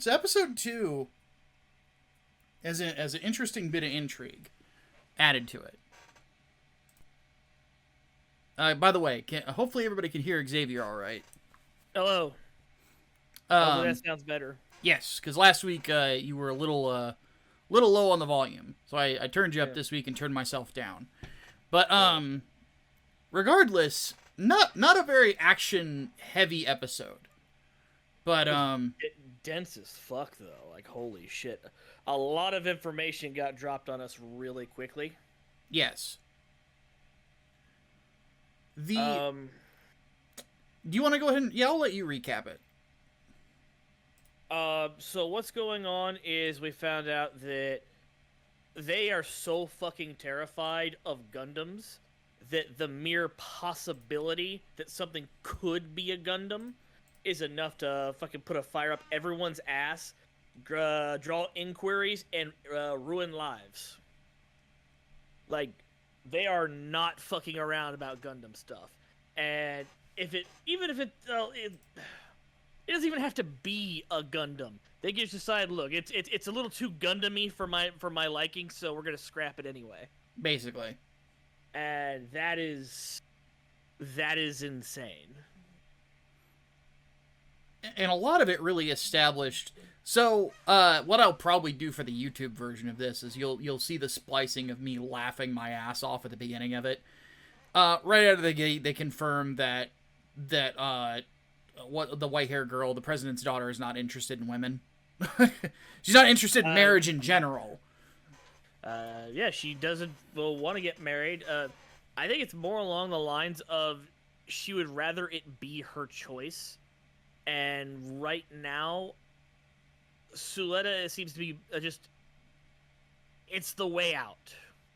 So episode 2, as an interesting bit of intrigue, added to it. By the way, hopefully everybody can hear Xavier all right. Hello. That sounds better. Yes, because last week you were a little low on the volume, so I turned you up this week and turned myself down. But regardless, not a very action heavy episode. But dense as fuck though. Like holy shit, a lot of information got dropped on us really quickly. Yes. Do you want to go ahead and... Yeah, I'll let you recap it. So what's going on is we found out that they are so fucking terrified of Gundams that the mere possibility that something could be a Gundam is enough to fucking put a fire up everyone's ass, draw inquiries, and ruin lives. Like, they are not fucking around about Gundam stuff. And it doesn't even have to be a Gundam. They just decide, look, it's a little too Gundam-y for my liking, so we're gonna scrap it anyway. Basically. And that is insane. And a lot of it really established. So, what I'll probably do for the YouTube version of this is you'll see the splicing of me laughing my ass off at the beginning of it. Right out of the gate, they confirm that what the white-haired girl, the president's daughter, is not interested in women. She's not interested in marriage in general. Yeah, she doesn't want to get married. I think it's more along the lines of she would rather it be her choice. And right now, Suletta seems to be it's the way out.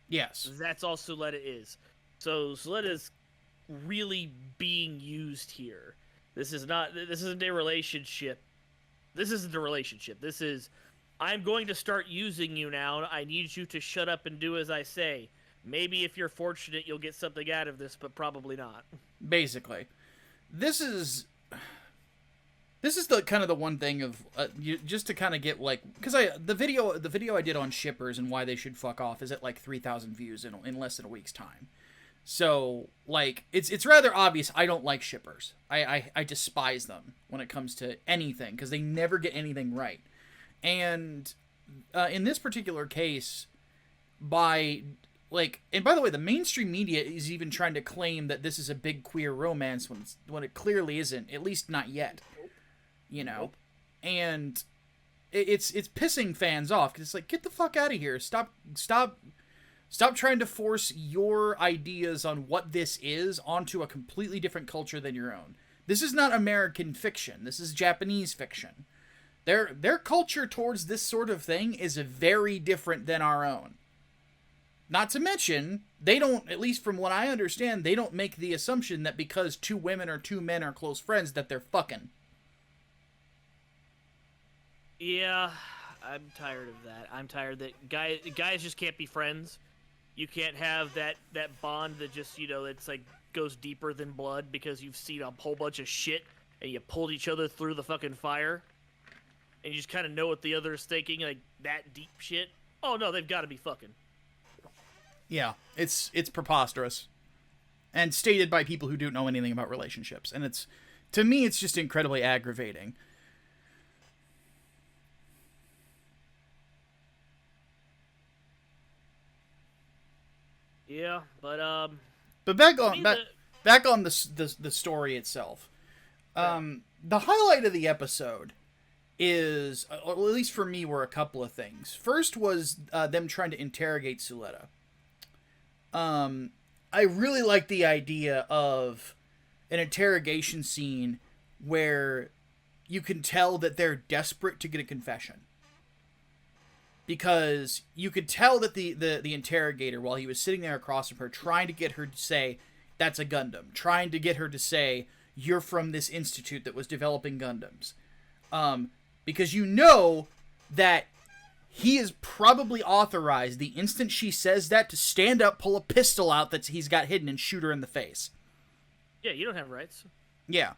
Yes. That's all Suletta is. So Suletta's really being used here. This isn't a relationship. This isn't a relationship. This is, I'm going to start using you now. I need you to shut up and do as I say. Maybe if you're fortunate, you'll get something out of this, but probably not. Basically. This is the kind of the one thing of just to kind of get like, because the video I did on shippers and why they should fuck off is at like 3,000 views in less than a week's time. So like it's rather obvious I don't like shippers. I despise them when it comes to anything because they never get anything right. And in this particular case, and by the way, the mainstream media is even trying to claim that this is a big queer romance when it clearly isn't, at least not yet. You know, nope. And it's pissing fans off because it's like, get the fuck out of here. Stop trying to force your ideas on what this is onto a completely different culture than your own. This is not American fiction. This is Japanese fiction. Their culture towards this sort of thing is very different than our own. Not to mention, they don't, at least from what I understand, they don't make the assumption that because two women or two men are close friends that they're fucking. Yeah, I'm tired of that. I'm tired that guys just can't be friends. You can't have that bond that just, it's like goes deeper than blood because you've seen a whole bunch of shit and you pulled each other through the fucking fire. And you just kind of know what the other is thinking, like that deep shit. Oh no, they've got to be fucking. Yeah, it's preposterous. And stated by people who don't know anything about relationships. And to me, it's just incredibly aggravating. Yeah, but back on the story itself. The highlight of the episode is, or at least for me, were a couple of things. First was them trying to interrogate Suletta. I really like the idea of an interrogation scene where you can tell that they're desperate to get a confession. Because you could tell that the interrogator, while he was sitting there across from her, trying to get her to say, that's a Gundam. Trying to get her to say, you're from this institute that was developing Gundams. Because you know that he is probably authorized, the instant she says that, to stand up, pull a pistol out that he's got hidden, and shoot her in the face. Yeah, you don't have rights. Yeah.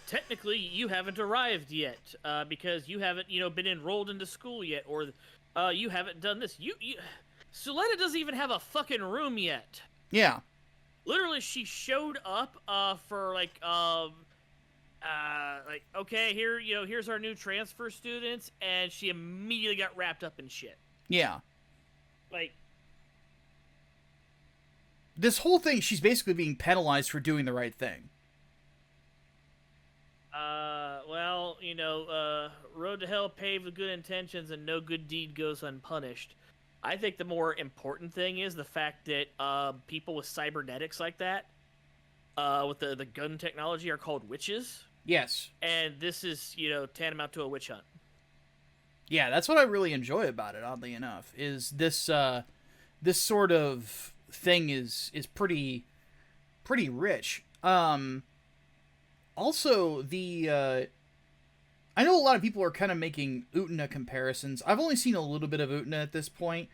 Technically you haven't arrived yet because you haven't, been enrolled into school yet, or you haven't done this. Suletta doesn't even have a fucking room yet. Yeah. Literally, she showed up for okay, here's our new transfer students, and she immediately got wrapped up in shit. Yeah. Like, this whole thing, she's basically being penalized for doing the right thing. Road to hell paved with good intentions, and no good deed goes unpunished. I think the more important thing is the fact that people with cybernetics like that, with the gun technology, are called witches. Yes. And this is, tantamount to a witch hunt. Yeah, that's what I really enjoy about it, oddly enough, is this this sort of thing is pretty rich. Also, I know a lot of people are kind of making Utena comparisons. I've only seen a little bit of Utena at this point.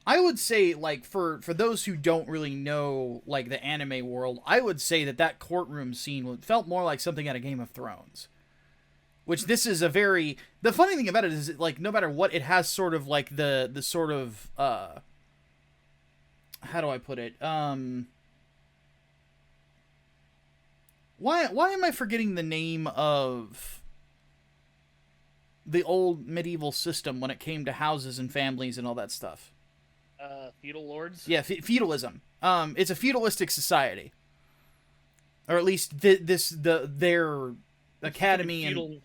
I would say, like, for those who don't really know, like, the anime world, I would say that courtroom scene felt more like something out of Game of Thrones. Which this is a very... The funny thing about it is, like, no matter what, it has sort of, like, the sort of, how do I put it? Why am I forgetting the name of the old medieval system when it came to houses and families and all that stuff? Feudal lords? Yeah, feudalism. It's a feudalistic society. Or at least their academy and...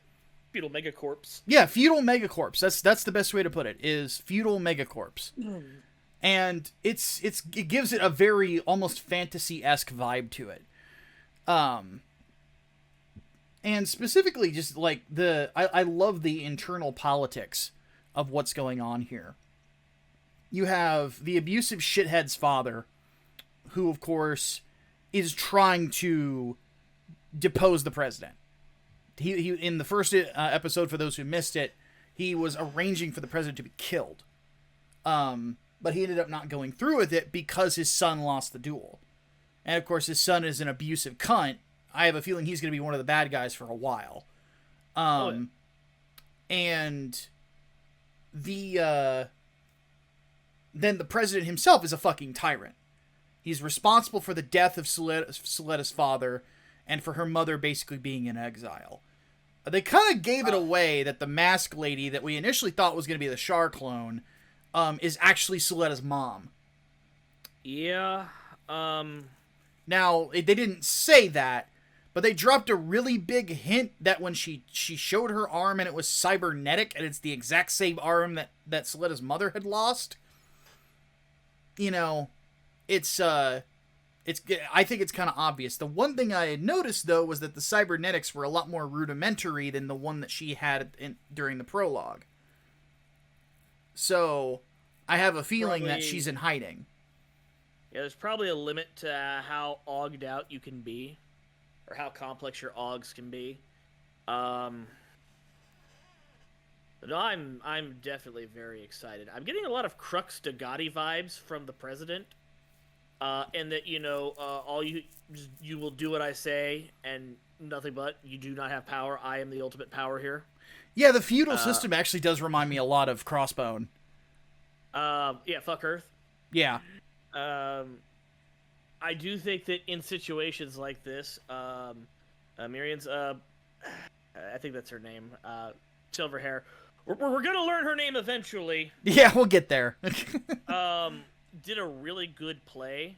Feudal megacorps. Yeah, feudal megacorps. That's the best way to put it, is feudal megacorps. And it gives it a very almost fantasy-esque vibe to it. And specifically just like I love the internal politics of what's going on here. You have the abusive shithead's father, who of course is trying to depose the president. He in the first episode, for those who missed it, he was arranging for the president to be killed. But he ended up not going through with it because his son lost the duel. And of course his son is an abusive cunt. I have a feeling he's going to be one of the bad guys for a while. And then the president himself is a fucking tyrant. He's responsible for the death of Suletta's father and for her mother basically being in exile. They kind of gave it away that the mask lady that we initially thought was going to be the Char clone is actually Suletta's mom. Yeah. Now, they didn't say that, but they dropped a really big hint that when she showed her arm and it was cybernetic and it's the exact same arm that Suletta's mother had lost. I think it's kind of obvious. The one thing I had noticed, though, was that the cybernetics were a lot more rudimentary than the one that she had during the prologue. So, I have a feeling that she's in hiding. Yeah, there's probably a limit to how ogged out you can be, or how complex your oggs can be. No, I'm definitely very excited. I'm getting a lot of Crux Degati vibes from the president, and that all you will do what I say and nothing but. You do not have power. I am the ultimate power here. Yeah, the feudal system actually does remind me a lot of Crossbone. Yeah, fuck Earth. Yeah. I do think that in situations like this, Miriam's, I think that's her name, silver hair. We're gonna learn her name eventually. Yeah, we'll get there. Did a really good play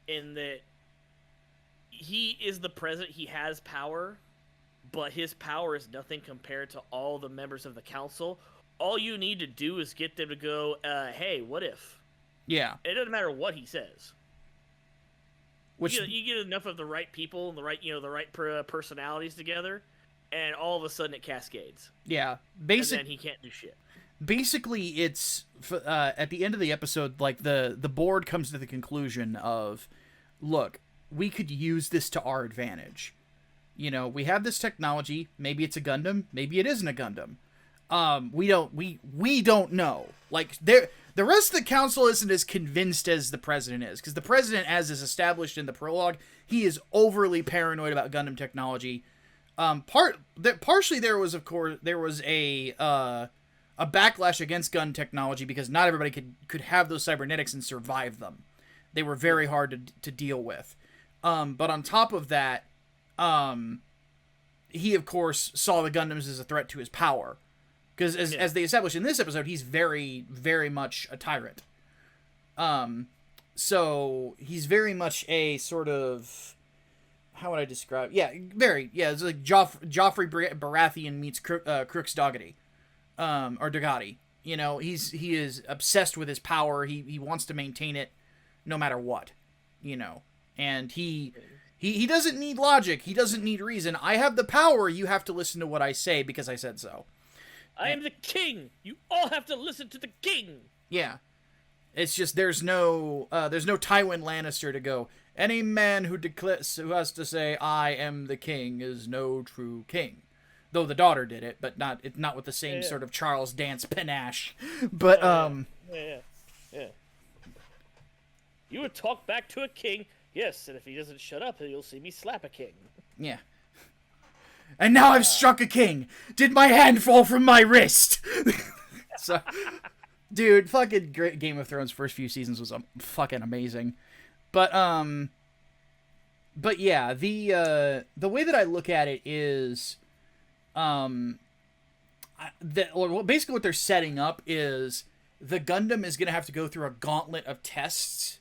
in that he is the president, he has power, but his power is nothing compared to all the members of the council. All you need to do is get them to go, hey, what if? Yeah. It doesn't matter what he says. Which you get enough of the right people and the right personalities together, and all of a sudden it cascades. Yeah. And then he can't do shit. Basically, it's at the end of the episode, like the board comes to the conclusion of, look, we could use this to our advantage. We have this technology. Maybe it's a Gundam. Maybe it isn't a Gundam. We don't know. Like the rest of the council isn't as convinced as the president is, because the president, as is established in the prologue, he is overly paranoid about Gundam technology. Partially there was, of course, a backlash against gun technology because not everybody could have those cybernetics and survive them. They were very hard to deal with. But on top of that, he of course saw the Gundams as a threat to his power, because as they established in this episode, he's very, very much a tyrant. So he's very much a sort of, how would I describe? It's like Joffrey Baratheon meets Crooks Doggett, or Doggett. You know, he is obsessed with his power. He wants to maintain it, no matter what. You know, and he doesn't need logic. He doesn't need reason. I have the power. You have to listen to what I say because I said so. I am the king. You all have to listen to the king. Yeah. It's just there's no Tywin Lannister to go, any man who has to say I am the king is no true king. Though the daughter did it, but not with the same sort of Charles Dance panache. But Yeah. You would talk back to a king, yes, and if he doesn't shut up, you'll see me slap a king. Yeah. And now I've struck a king. Did my hand fall from my wrist? So, dude, fucking great. Game of Thrones first few seasons was fucking amazing. But yeah, the way that I look at it is, basically what they're setting up is the Gundam is gonna have to go through a gauntlet of tests,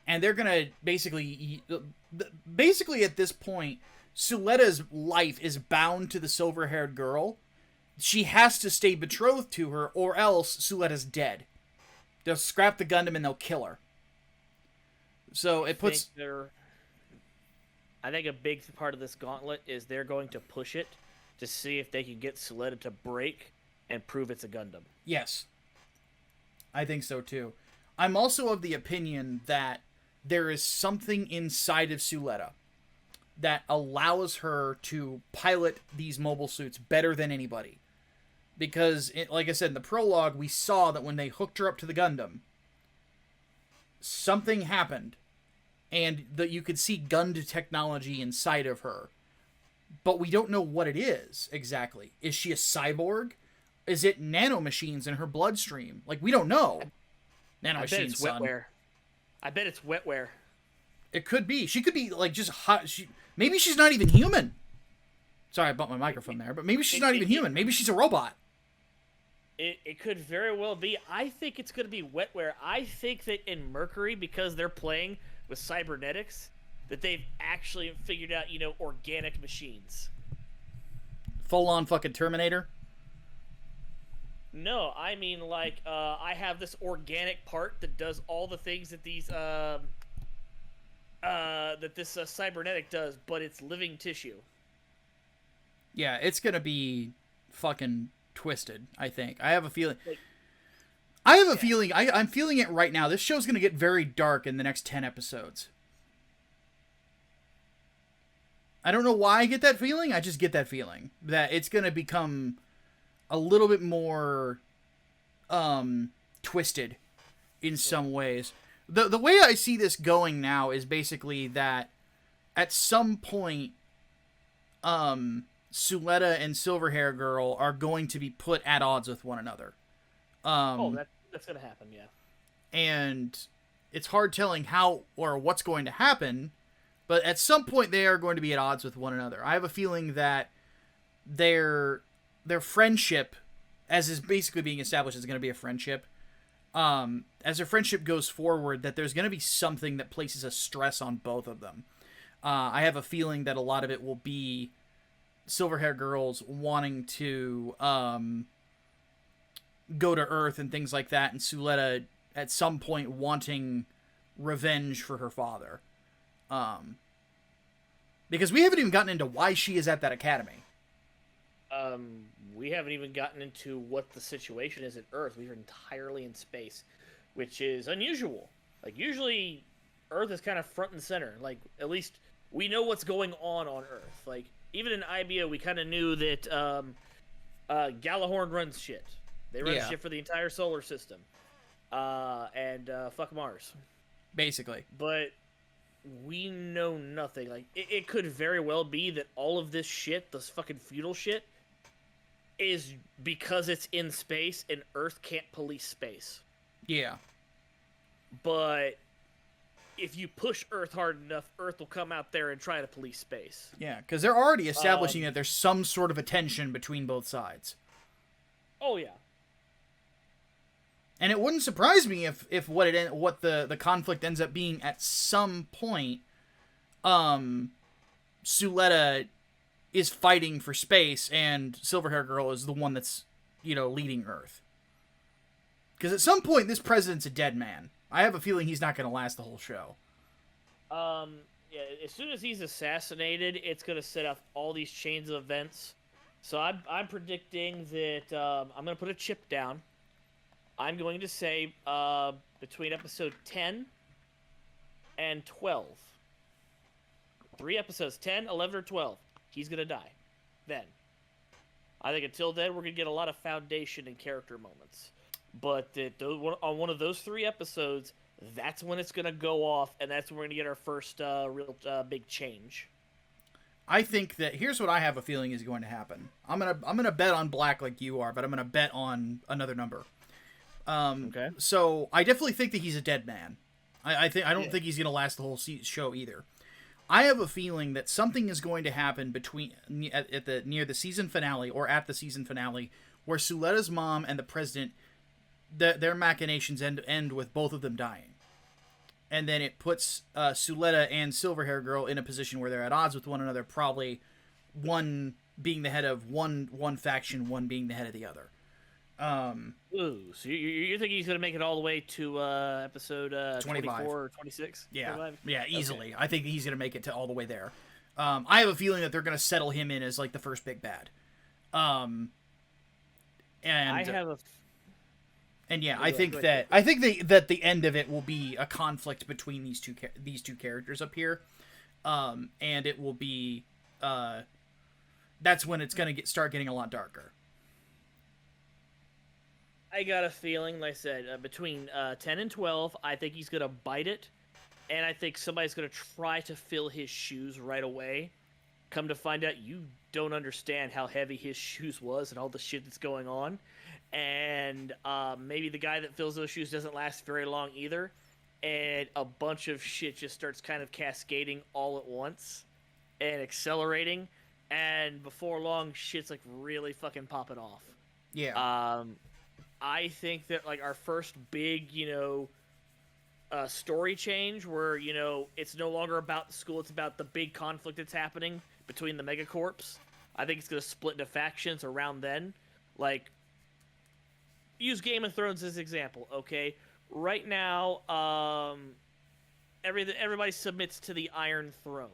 and they're gonna basically at this point, Suletta's life is bound to the silver-haired girl. She has to stay betrothed to her, or else Suletta's dead. They'll scrap the Gundam and they'll kill her. So it puts... I think a big part of this gauntlet is they're going to push it to see if they can get Suletta to break and prove it's a Gundam. Yes. I think so too. I'm also of the opinion that there is something inside of Suletta that allows her to pilot these mobile suits better than anybody. Because, like I said, in the prologue, we saw that when they hooked her up to the Gundam, something happened, and that you could see Gund technology inside of her. But we don't know what it is, exactly. Is she a cyborg? Is it nanomachines in her bloodstream? Like, we don't know. Nanomachines, I bet it's wetware. I bet it's wetware. It could be. She could be, like, just hot. Maybe she's not even human. Sorry, I bumped my microphone there. But maybe she's not even human. Maybe she's a robot. It could very well be. I think it's going to be wetware. I think that in Mercury, because they're playing with cybernetics, that they've actually figured out, organic machines. Full-on fucking Terminator? No, I mean, like, I have this organic part that does all the things that these, cybernetic does, but it's living tissue. Yeah, it's gonna be fucking twisted, I think. I have a feeling... I'm feeling it right now. This show's gonna get very dark in the next 10 episodes. I don't know why I get that feeling. I just get that feeling. That it's gonna become a little bit more twisted in some ways. The way I see this going now is basically that at some point Suletta and Silverhair Girl are going to be put at odds with one another. That's gonna happen, yeah. And it's hard telling how or what's going to happen, but at some point they are going to be at odds with one another. I have a feeling that their friendship, as is basically being established, is going to be a friendship. As their friendship goes forward, that there's going to be something that places a stress on both of them. I have a feeling that a lot of it will be Silverhair Girls wanting to go to Earth and things like that, and Suletta at some point wanting revenge for her father. Because we haven't even gotten into why she is at that academy. We haven't even gotten into what the situation is at Earth. We're entirely in space, which is unusual. Like, usually Earth is kind of front and center. Like, at least we know what's going on Earth. Like, even in IBO, we kind of knew that Galahorn runs shit. They run shit for the entire solar system. And fuck Mars. Basically. But we know nothing. Like, it could very well be that all of this shit, this fucking feudal shit, is because it's in space and Earth can't police space. Yeah. But if you push Earth hard enough, Earth will come out there and try to police space. Yeah, because they're already establishing that there's some sort of a tension between both sides. Oh, yeah. And it wouldn't surprise me if what the conflict ends up being at some point, Suletta is fighting for space and Silverhair Girl is the one that's, leading Earth. Because at some point, this president's a dead man. I have a feeling he's not going to last the whole show. Yeah, as soon as he's assassinated, it's going to set off all these chains of events. So I'm predicting that I'm going to put a chip down. I'm going to say between episode 10 and 12. 3 episodes, 10, 11, or 12. He's going to die. Then. I think until then, we're going to get a lot of foundation and character moments. But on one of those 3 episodes, that's when it's going to go off, and that's when we're going to get our first real big change. I think that here's what I have a feeling is going to happen. I'm gonna bet on black like you are, but I'm gonna bet on another number. Okay. So I definitely think that he's a dead man. I don't think he's gonna last the whole show either. I have a feeling that something is going to happen near the season finale or at the season finale where Suletta's mom and the president, their machinations end with both of them dying. And then it puts Suletta and Silverhair Girl in a position where they're at odds with one another, probably one being the head of one faction, one being the head of the other. Ooh, so you think he's going to make it all the way to episode 24 or 26? Yeah, 25? yeah, easily. Okay. I think he's going to make it to all the way there. I have a feeling that they're going to settle him in as like the first big bad. And I have a... And yeah, I think that the end of it will be a conflict between these two characters up here, and it will be that's when it's gonna start getting a lot darker. I got a feeling, like I said, between 10 and 12, I think he's gonna bite it, and I think somebody's gonna try to fill his shoes right away. Come to find out, you don't understand how heavy his shoes was and all the shit that's going on. And maybe the guy that fills those shoes doesn't last very long either, and a bunch of shit just starts kind of cascading all at once and accelerating, and before long, shit's like really fucking popping off. Yeah. I think that like our first big, story change where it's no longer about the school, it's about the big conflict that's happening between the megacorps. I think it's gonna split into factions around then, like. Use Game of Thrones as an example, okay? Right now, everybody submits to the Iron Throne.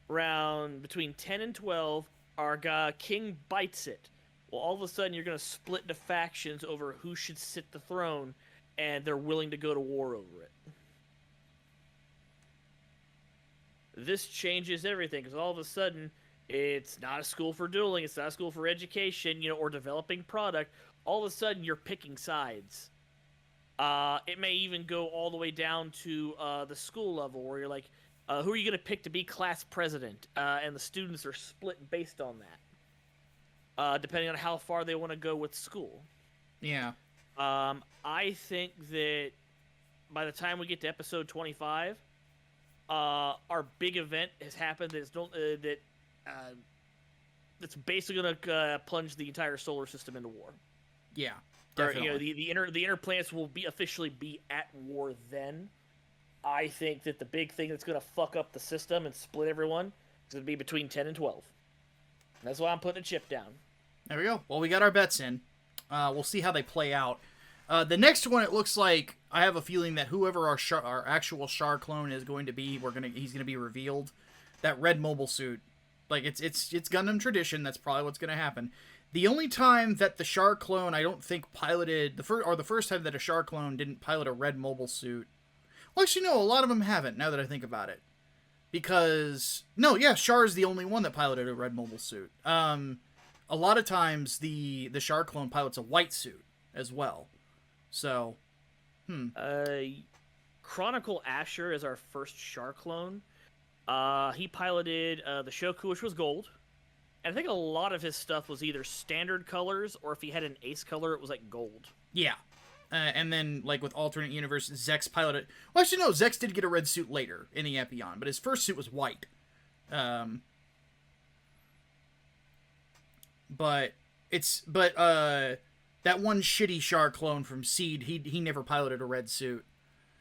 Around between 10 and 12, our king bites it. Well, all of a sudden, you're going to split into factions over who should sit the throne, and they're willing to go to war over it. This changes everything, because all of a sudden, it's not a school for dueling, it's not a school for education, or developing product. All of a sudden, you're picking sides. It may even go all the way down to the school level, where you're like, who are you going to pick to be class president? And the students are split based on that, depending on how far they want to go with school. Yeah. I think that by the time we get to episode 25, our big event has happened that's basically going to plunge the entire solar system into war. Yeah, definitely. Or, the inner planets will officially be at war then. I think that the big thing that's going to fuck up the system and split everyone is going to be between 10 and 12. That's why I'm putting a chip down. There we go. Well, we got our bets in. We'll see how they play out. The next one, it looks like I have a feeling that whoever our actual Char clone is going to be, he's going to be revealed. That red mobile suit, like it's Gundam tradition. That's probably what's going to happen. The only time that the Char clone, I don't think, piloted... the first time that a Char clone didn't pilot a red mobile suit... Well, actually, no, a lot of them haven't, now that I think about it. Because... No, yeah, Char is the only one that piloted a red mobile suit. A lot of times, the Char clone pilots a white suit, as well. So... Chronicle Asher is our first Char clone. He piloted the Shoku, which was gold. And I think a lot of his stuff was either standard colors, or if he had an ace color, it was like gold. Yeah. And then, like, with alternate universe, Zex piloted... Well, actually, no, Zex did get a red suit later in the Epion, but his first suit was white. But that one shitty Char clone from Seed, he never piloted a red suit.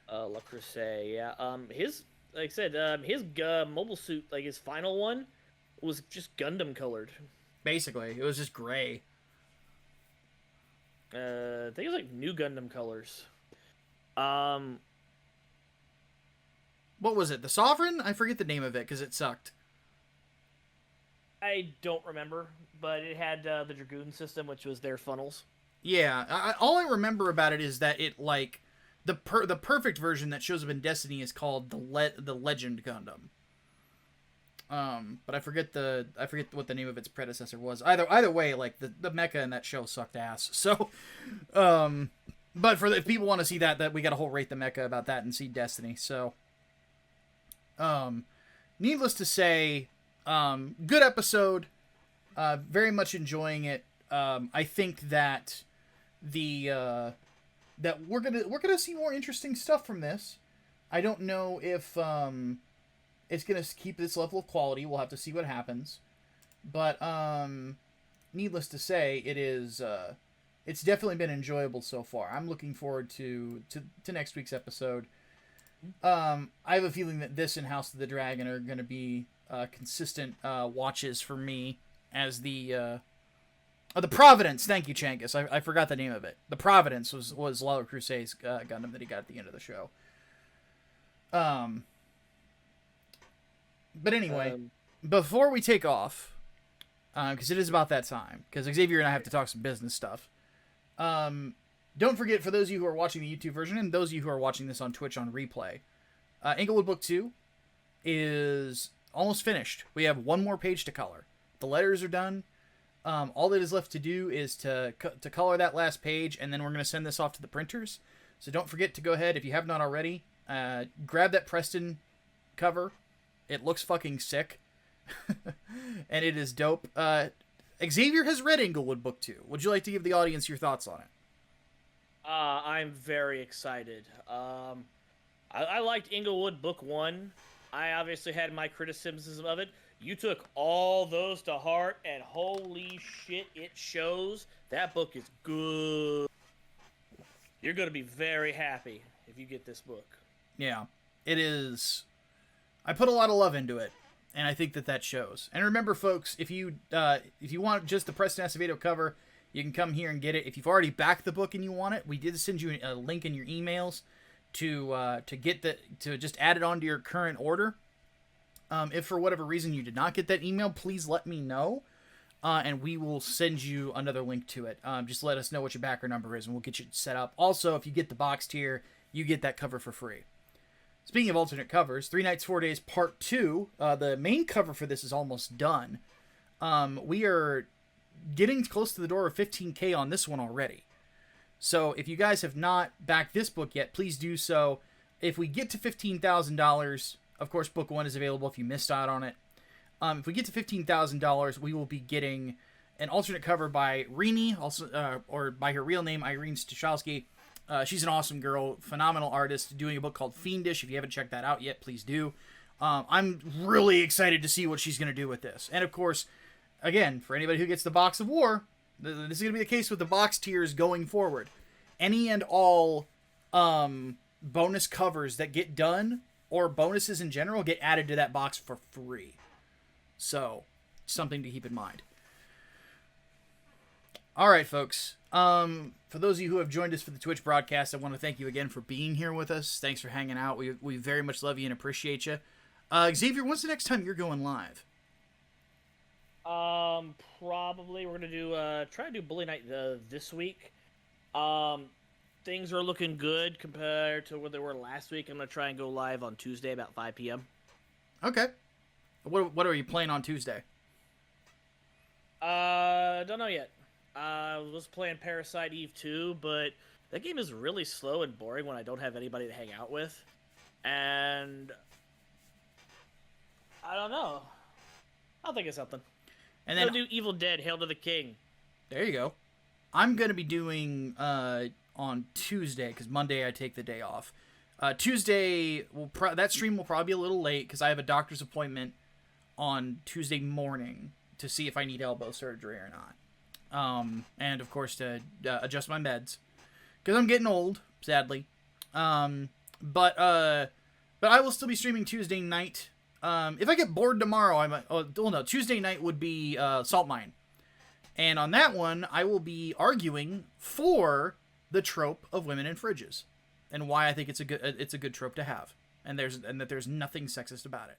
Le Creuset, yeah. His, like I said, his mobile suit, like his final one, was just Gundam colored. Basically, it was just gray. I think it was like new Gundam colors. What was it? The Sovereign? I forget the name of it because it sucked. I don't remember, but it had the Dragoon system, which was their funnels. Yeah, all I remember about it is that it, like, the perfect version that shows up in Destiny is called the Legend Gundam. But I forget what the name of its predecessor was. Either way, like, the mecha in that show sucked ass. So, but if people want to see that we got a whole Rate the Mecha about that and see Destiny. So, needless to say, good episode. Very much enjoying it. I think that that we're gonna see more interesting stuff from this. I don't know if it's gonna keep this level of quality. We'll have to see what happens. But needless to say, it's definitely been enjoyable so far. I'm looking forward to next week's episode. I have a feeling that this and House of the Dragon are going to be consistent watches for me as the Providence. Thank you, Changus. I forgot the name of it. The Providence was Lalo Crusade's Gundam that he got at the end of the show. But anyway, before we take off, because it is about that time, because Xavier and I have to talk some business stuff. Don't forget, for those of you who are watching the YouTube version, and those of you who are watching this on Twitch on replay, Englewood Book 2 is almost finished. We have one more page to color. The letters are done. All that is left to do is to color that last page, and then we're going to send this off to the printers. So don't forget to go ahead, if you have not already, grab that Preston cover. It looks fucking sick. And it is dope. Xavier has read Englewood Book 2. Would you like to give the audience your thoughts on it? I'm very excited. I liked Englewood Book 1. I obviously had my criticisms of it. You took all those to heart, and holy shit, it shows. That book is good. You're going to be very happy if you get this book. Yeah, it is. I put a lot of love into it, and I think that shows. And remember, folks, if you want just the Preston Acevedo cover, you can come here and get it. If you've already backed the book and you want it, we did send you a link in your emails to just add it onto your current order. If for whatever reason you did not get that email, please let me know, and we will send you another link to it. Just let us know what your backer number is, and we'll get you set up. Also, if you get the box tier, you get that cover for free. Speaking of alternate covers, 3 Nights, 4 Days Part 2, the main cover for this is almost done. We are getting close to the door of 15K on this one already. So if you guys have not backed this book yet, please do so. If we get to $15,000, of course, Book 1 is available if you missed out on it. If we get to $15,000, we will be getting an alternate cover by Rini, also, or by her real name, Irene Stushalski. She's an awesome girl, phenomenal artist, doing a book called Fiendish. If you haven't checked that out yet, please do. I'm really excited to see what she's going to do with this. And of course, again, for anybody who gets the Box of War, this is going to be the case with the box tiers going forward. Any and all bonus covers that get done, or bonuses in general, get added to that box for free. So, something to keep in mind. All right, folks. For those of you who have joined us for the Twitch broadcast, I want to thank you again for being here with us. Thanks for hanging out. We very much love you and appreciate you. Xavier, when's the next time you're going live? Probably we're gonna do try to do Bully Night this week. Things are looking good compared to where they were last week. I'm gonna try and go live on Tuesday about 5 p.m. Okay. What are you playing on Tuesday? Don't know yet. I was playing Parasite Eve 2, but that game is really slow and boring when I don't have anybody to hang out with. And I don't know. I'll think of something. And then Go do Evil Dead, Hail to the King. there you go. I'm gonna be doing on Tuesday because Monday I take the day off. Tuesday that stream will probably be a little late because I have a doctor's appointment on Tuesday morning to see if I need elbow surgery or not. And of course to adjust my meds because I'm getting old, sadly. But I will still be streaming Tuesday night. If I get bored tomorrow, I might. Oh no, Tuesday night would be Salt Mine, and on that one, I will be arguing for the trope of women in fridges, and why I think it's a good trope to have, and that there's nothing sexist about it.